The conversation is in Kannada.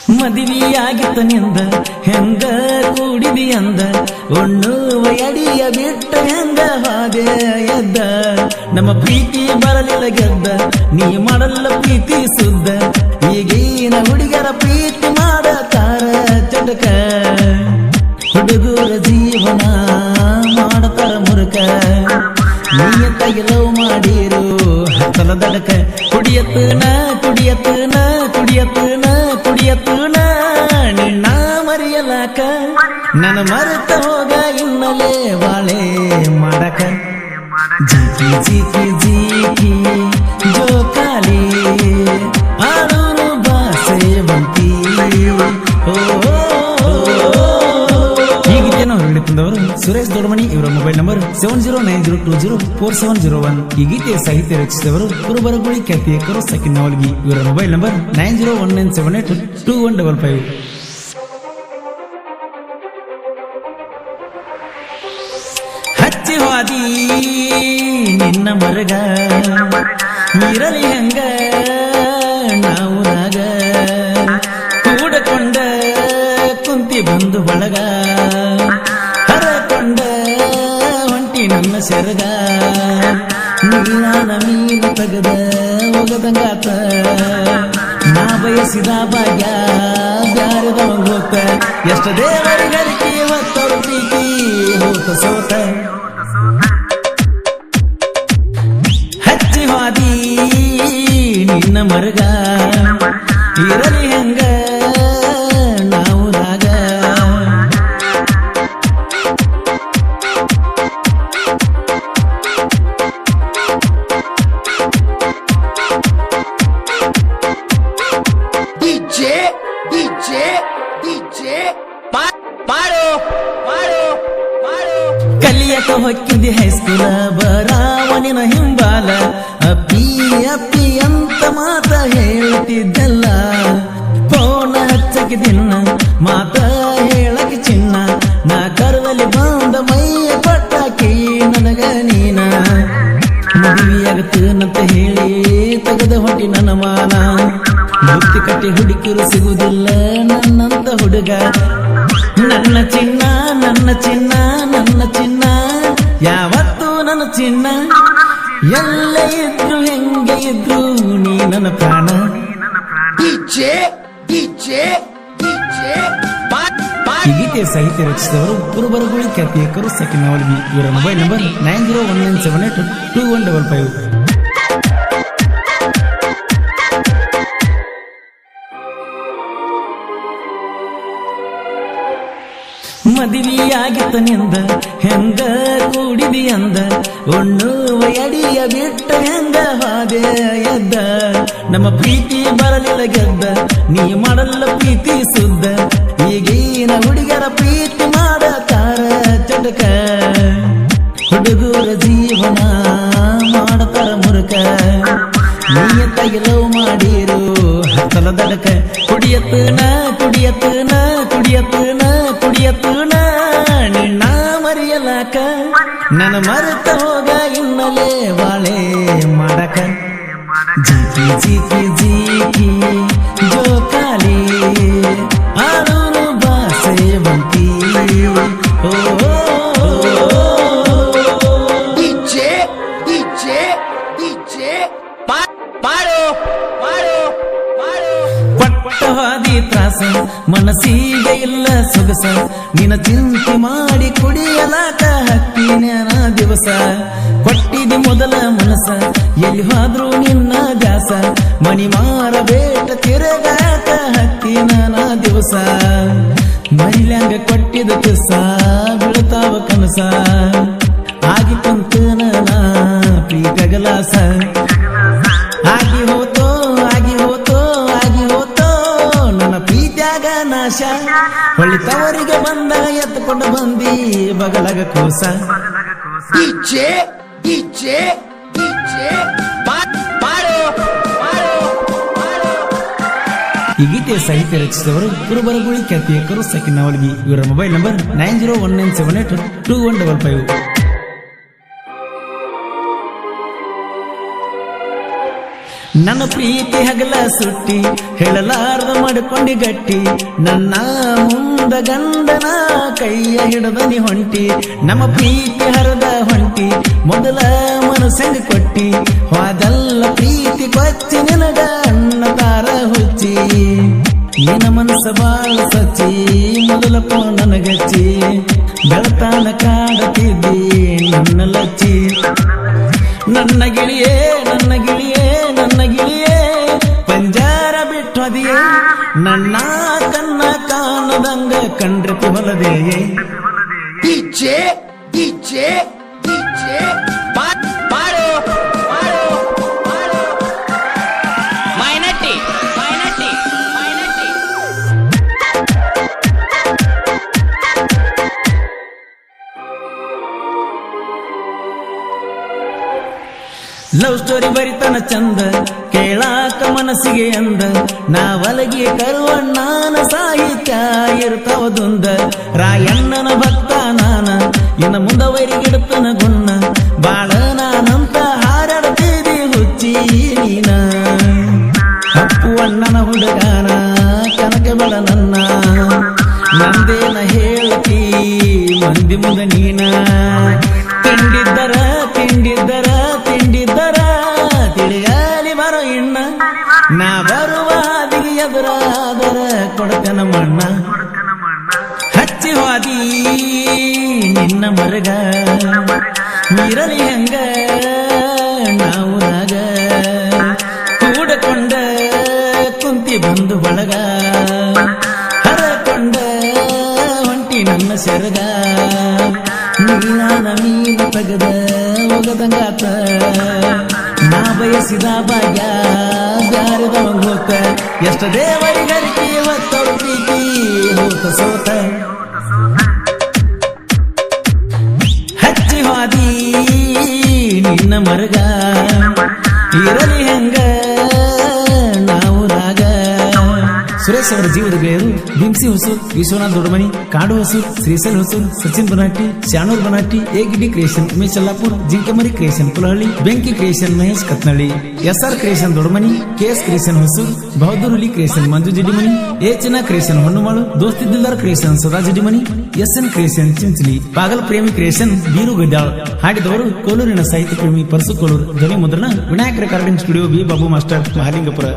ಮದುವೆಯಾಗಿತ್ತ ನಿಂದ ಹೆಂಗ ಕೂಡಿದಿ ಅಂದ ಒಣ್ಣುವ ಅಡಿಯ ಬಿಟ್ಟ ಹೆಂಗ ಹಾದೆ ಎದ್ದ ನಮ್ಮ ಪ್ರೀತಿ ಬರಲಿಲ್ಲ ಗೆದ್ದ ನೀ ಮಾಡಲ್ಲ ಪ್ರೀತಿ ಸುದ್ದ ಈಗೀನ ಹುಡುಗರ ಪ್ರೀತಿ ಮಾಡತಾರ ಚಟಕ ಹುಡುಗರ ಜೀವನ ಮಾಡತಾರ ಮುರುಕ ನೀಯತ್ತಾಗಿ ಲವ್ ಮಾಡಿರು ಹತ್ತಲ ದಡಕ ಕುಡಿಯತ್ತನ ಕುಡಿಯತ್ತನ ಕುಡಿಯತ್ತನ ಕುಡಿಯತ್ತನ ನಿನ್ನ ಮರೆಯಲಾಕ ನನ್ನ ಮರೆತ ಹೋಗ ಇನ್ನಲೇ ಬಾಳೆ ಮಾಡಕ ಜೀಕಿ ಜೀಕಿ ಜೀಕಿ ಜೋಕಾಲಿ ಆಡೂರು ಬಾಸೆ ಬಂತಿ ಹೊರಡಿತಂದವರು ಸುರೇಶ್ ದೊಡ್ಡಮನಿ ಇವರ ಮೊಬೈಲ್ ನಂಬರ್ 7090204701. ಈ ಗೀತೆಯ ಸಾಹಿತ್ಯ ರಚಿಸಿದವರು ಕುರುಬರಗುಳಿ ಖ್ಯಾತಿಯ ಕರೋಸಕ್ಕಿ ನವಲ್ಗಿ ಇವರ ಮೊಬೈಲ್ ನಂಬರ್ 9019782155. ಹಚ್ಚಿ ಹೋದಿ ನಿನ್ನ ಮರಗ ಇರಲಿ ಹಂಗ ನಾವು ನಾಗ ಕೂಡಕೊಂಡ ಕುಂತಿ ಬಂದು ಬಳಗ ಹರಕೊಂಡ ಹೊಂಟಿ ನನ್ನ ಸೆರಗ ನೀರಾನ ಮೀನು ತಗದ ಹೋಗದಂಗಾತ ನಾ ಬಯಸಿದ ಭಾಗ್ಯ ಬ್ಯಾರದ ಹೋತ ಎಷ್ಟು ದೇವರಿಗರಿಕೆ ಹೊತ್ತರು ಪ್ರೀತಿ ಹೋತ ಸೋತ ಹಚ್ಚಿ ಹೋದಿ ನಿನ್ನ ಮರಗ ಇರಲಿ ಹಂಗ ನಾವು ರಾಗ ಕಲಿಯಕ ಹೊಕ್ಕಿದ್ದಿ ಹೈಸ್ಕೂಲ ಬರಾವಣಿನ ಹಿಂಬಾಲ ಅಪ್ಪಿ ಅಪ್ಪಿ ಅಂತ ಮಾತ ಹೇಳ್ತಿದ್ದಲ್ಲ ಫೋನ ಹಚ್ಚಕ್ಕೆ ದಿನ ಮಾತ ಹೇಳಕ್ಕೆ ಚಿನ್ನ ನಾ ಕರುವಲ್ಲಿ ಬಂದ ಮೈಯ ಪಟ್ಟಾಕಿ ನನಗ ನೀನ ಮದುವೆಯಾಗತ್ತನಂತ ಹೇಳಿ ತೆಗೆದ ಹೊಂಟಿ ನನ್ನ ಮಾನ ಮುಕ್ತಿ ಕಟ್ಟಿ ಹುಡುಕಿರು ಸಿಗುವುದಿಲ್ಲ ನನ್ನಂತ ಹುಡುಗ ನನ್ನ ಚಿನ್ನ ನನ್ನ ಚಿನ್ನ ನನ್ನ ಚಿನ್ನ ಯಾವತ್ತೂ ನನ್ನ ಚಿನ್ನ ಎಲ್ಲ ಇದ್ರು ಹೆಂಗೆ ಇದ್ರು ನೀ ನನ್ನ ಪ್ರಾಣ ಈ ಗೀತೆಯ ಸಾಹಿತ್ಯ ರಚಿಸಿದವರು ಕುರುಬರಗುಳಿ ಖ್ಯಾತಿಯ ಕರೋಸಕ್ಕಿ ನವಲ್ಗಿ ಇವರ ಮೊಬೈಲ್ ನಂಬರ್ 9019782155. ಮದುವೆಯಾಗಿತ್ತ ನಿಂದ ಹೆಂಗ ಕೂಡಿದಿ ಅಂದ ಒಣ್ಣುವ ಅಡಿಯ ಬಿಟ್ಟ ಹೆಂಗ ಹಾದೆ ಎದ್ದ ನಮ್ಮ ಪ್ರೀತಿ ಬರಲಿಲ್ಲ ಗೆದ್ದ ನೀ ಮಾಡಲ್ಲ ಪ್ರೀತಿ ಸುದ್ದ ಈಗೀನ ಹುಡುಗರ ಪ್ರೀತಿ ಮಾಡತಾರ ಚಟಕ ಹುಡುಗರ ಜೀವನ ಮಾಡತಾರ ಮುರುಕ ನೀಯತ್ತಾಗಿ ಲವ್ ಮಾಡಿರು ಹತ್ತಲ ದಡಕ ಕುಡಿಯತ್ತನ ಕುಡಿಯತ್ತನ ಕುಡಿಯತ್ತನ ಕುಡಿಯತ್ತನ ನಿನ್ನ ಮರೆಯಲಾಕ ನನ್ನ ಮರೆತ ಹೋಗ ಇನ್ನಲೇ ಬಾಳೆ ಮಾಡಕ ಜೀಕಿ ಜೀಕಿ ಜೀಕಿ ಜೋಕಾಲಿ ಆಡೂರು ಬಾಸೆ ಬಂತಿ ಪಟ್ಟವಾದಿ ತ್ರಾಸ ಮನಸ್ಸಿಗೆ ಇಲ್ಲ ಸೊಗಸ ನಿನ್ನ ಚಿಂತೆ ಮಾಡಿ ಕುಡಿಯಲಾಕ ಹತ್ತಿನ ದಿವಸ ಕೊಟ್ಟಿದಿ ಮೊದಲ ಮನಸ ಎಲ್ಲಿ ಹೋದ್ರು ನಿನ್ನ ದಾಸ ಮಣಿ ಮಾರಬೇಟ ತಿರುಗಾಕ ಹತ್ತಿನ ದಿವಸ ಮರಿಲ್ಯಾಂಗ ಕೊಟ್ಟಿದ ಕಿಸ ಬೀಳ್ತಾವ ಕನಸ ಆಗಿ ಕುಂತನ ಪ್ರೀತಗಲಾಸ ಆಗಿ ಹೋತೋ ಆಗಿ ಹೋತೋ ಆಗಿ ಹೋತೋ ನನ್ನ ಪ್ರೀತ್ಯಾಗ ನಾಶ ಹೊಳಿತವರಿಗೆ ಬಂದ ಎತ್ತುಕೊಂಡು ಬಂದಿ ಬಗಲಗ ಕೂಸ ಈ ಗೀತೆಯ ಸಾಹಿತ್ಯ ರಚಿಸಿದವರು ಕುರುಬರಗುಳಿ ಖ್ಯಾತಿಯ ಕರೋಸಕ್ಕಿ ನವಲ್ಗಿ ಇವರ ಮೊಬೈಲ್ ನಂಬರ್ 9019782155. ನನ್ನ ಪ್ರೀತಿ ಹಗಲ ಸುಟ್ಟಿ ಹೇಳಲಾರ್ದ ಮಾಡಿಕೊಂಡಿ ಗಟ್ಟಿ ನನ್ನ ಮುಂದ ಗಂಡನ ಕೈಯ ಹಿಡದನಿ ಹೊಂಟಿ ನಮ್ಮ ಪ್ರೀತಿ ಹರದ ಹೊಂಟಿ ಮೊದಲ ಮನಸ್ಸಂಗ ಕೊಟ್ಟಿ ಹೋದಲ್ಲ ಪ್ರೀತಿ ಕೊಚ್ಚಿ ನಿನಗ ಅಣ್ಣ ತಾರ ಹುಚ್ಚಿ ಏನ ಮನಸ್ಸ ಬಾಳ ಸಚ್ಚಿ ಮೊದಲ ನನಗಚ್ಚಿ ಬೆಳತಾನ ಕಾಡತಿದ್ದಿ ನನ್ನ ಲಚ್ಚಿ ನನ್ನ ಗಿಳಿಯೇ ನನ್ನ ಗಿಳಿಯೇ ನನ್ನ ಗಿಳಿಯೇ ಪಂಜಾರ ಬಿಟ್ಟದಿಯೇ ನನ್ನ ಕನ್ನ ಕಾಣದಂಗ ಕಂಡ್ರೆ ಹೊಲದೇ DJ ಮಾಡು ಮೈನಟ್ಟಿ ಲವ್ ಸ್ಟೋರಿ ಬರಿತನ ಚಂದ ಕೇಳಾಕ ಮನಸ್ಸಿಗೆ ಅಂದ ನಾವಲಗಿ ಕರುವಣ್ಣನ ಸಾಹಿತ್ಯ ಇರ್ತಾವದೊಂದ ರಾಯಣ್ಣನ ಭಕ್ತ ನಾನ ಇನ್ನು ಮುಂದವರಿಗಿಡುತ್ತನ ಗುಣ್ಣ ಬಾಳ ನಾನಂತ ಹಾರಾಡ್ತಿದಿ ಹುಚ್ಚಿ ನೀನ ಅಪ್ಪು ಅಣ್ಣನ ಹುಡುಗಾನ ಕನಕ ಬಡ ನನ್ನ ನಂದೇನ ಹೇಳ್ತಿ ಮಂದಿ ಮುಂದ ನೀನ ತಿಂಡಿದ್ದರ ತಿಳಿಯಾಲಿ ಬರೋ ಇಣ್ಣ ನಾ ಬರುವ ಹಾದಿಗೆ ಎದುರಾದರ ಕೊಡತನ ಮಣ್ಣ ಹಚ್ಚಿ ಹೋದಿ ನಿನ್ನ ಮರಗ ಇರಲಿ ಹಂಗ ನಾವು ನಾಗ ಕೂಡಕೊಂಡ ಕುಂತಿ ಬಂದು ಬಳಗ ಹರಕೊಂಡ ಹೊಂಟಿ ನನ್ನ ಸೆರಗ ನೀನಾನ ಮೀನ ತಗದ ಒಗದಂಗಾತ ನಾ ಬಯಸಿದ ಭಾಗ್ಯ ಬ್ಯಾರದವಂಗ ಹೋತ ಎಷ್ಟ ದೇವರಿಗರಿಕೆ ಹೊತ್ತರು ಪ್ರೀತಿ ಹೋತ ಸೋತ ಹಚ್ಚಿ ಹೋದಿ ನಿನ್ನ ಮರಗ ಇರಲಿ ಹೆಂಗ ನಾವು ರಾಗ ಸುರೇಶ್ ಅವರ ಜೀವದ ಗೆಳೆಯರು ಬಿಂಸಿ ಹೊಸೂರ್, ವಿಶ್ವನಾಥ್ ದೊಡ್ಡಮನಿ, ಕಾಡು ಹೊಸೂರ್, ಶ್ರೀಶೈಲ್ ಹೊಸೂರ್, ಸಚಿನ್ ಬನಾಟಿ, ಶಾನೂರ್ ಬನಾಟಿ, ಎಗಿಡಿ creation, Umesh Yallapur, Jinkemari creation Kulahalli, Benki creation Mahesh Katnalli, SR creation Doddamani, KS creation Hosur, Bahaddur Huli creation ಮಂಜು ಜಿಡಿಮನಿ, ಚಿನ್ನ ಕ್ರಿಯೇಷನ್ ಹೊನ್ನಮಾಳು, ದೋಸ್ತಿ ದಿಲ್ದಾರ್ ಕ್ರಿಯೇಷನ್ ಸದಾ ಜಿಡಿಮನಿ, SN ಕ್ರಿಯೇಷನ್ ಚಿಂಚಲಿ, ಪಾಗಲ್ ಪ್ರೇಮಿ ಕ್ರಿಯೇಷನ್ ಬೀರು ಗಡ್ಡಾಳ್. ಹಾಡಿದವರು ಕೋಲೂರಿನ ಸಾಹಿತ್ಯ ಪ್ರೇಮಿ ಪರಸು ಕೋಲೂರ್. ಧ್ವನಿ ಮುದ್ರಣ Vinayak recording studio, B Babu master, Mahalingapura.